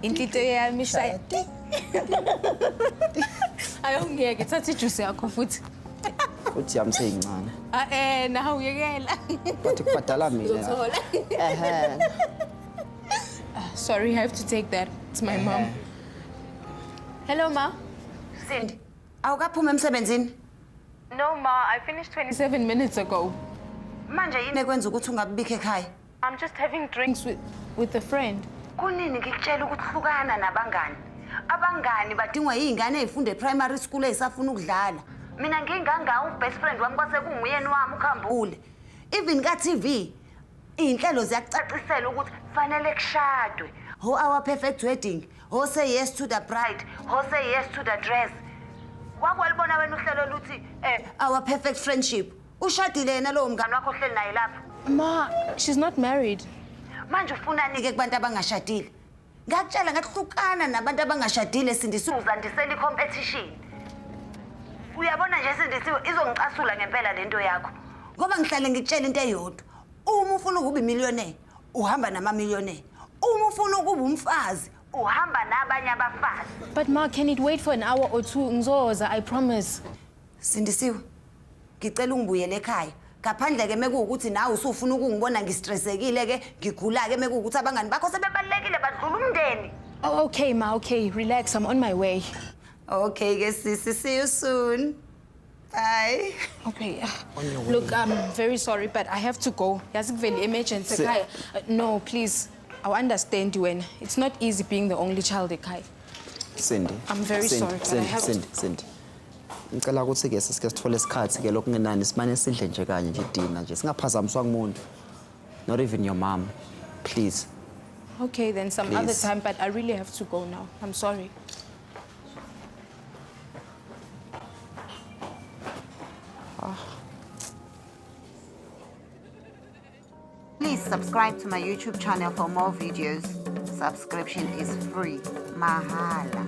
Inhlito yami shaya. Ayongeke thatha ijuice yakho futhi. Uthi yamseyincane. Nawe uyekela. Bathi kubhadala mina. Sorry, I have to take that. It's my mom. Hello, Ma. Sindi, awukaphuma emsebenzini? No, Ma. I finished 27 minutes ago. Manje yini ekwenza ukuthi ungabibikho ekhaya? I'm just having drinks with a friend. Kunini ngikutshela ukuthi hlukana nabangani? Abangani badingwa yizingane ezifunda e-primary school ezisafuna ukudlala. Mina nginganga ubest friend wami kwase kunguyeni wami uKhambule. Even ka-TV inhlelo ziyakucacisela ukuthi fanele kushadwe. Ho our perfect wedding, ho say yes to the bride, ho say yes to the dress. Wakwalibona wena uhlelo luthi our perfect friendship. Ushadile yena lo mngani wakho ohleli naye lapha. Ma, she's not married. Manje ufunani ke kubantu abangashadile? Ngakutshela ngakuhlukana nabantu abangashadile sindisuza ndisela i-competition. Uyabona nje sindisiwe izongicasula ngempela lento yakho. Ngoba ngihlale ngikutshela into eyodwa. Uma ufuna ukuba imillionaire, uhamba nama-millionaire. Uma ufuna ukuba umfazi, uhamba nabanye abafazi. But Ma, can it wait for an hour or two? Ngizoza, I promise. Sindisiwe, ngicela ungibuyele ekhaya. Ngaphandle ke mekuwukuthi nawe usufuna ukungibona ngistressekile ke, ngigula ke mekuwukuthi abangani bakho sebebalekile badlula umndeni. Oh, okay, Ma, okay. Relax, I'm on my way. Okay, ke sisi, see you soon. Bye. Okay. Look, I'm very sorry, but I have to go. Yazi kuvele emergency ekhaya. No, please. I understand you, and it's not easy being the only child ekhaya. Sindi. I'm very sorry, but I have to. Sindi. Ngicela ukuthi ke sike sithole isikhathi ke lokungenani simane sidle nje kanye nje dinner nje singaphazamiswa ngumuntu. Not even your mom. Please. Okay, then some other time, but I really have to go now. I'm sorry. Please subscribe to my YouTube channel for more videos. Subscription is free. Mahala.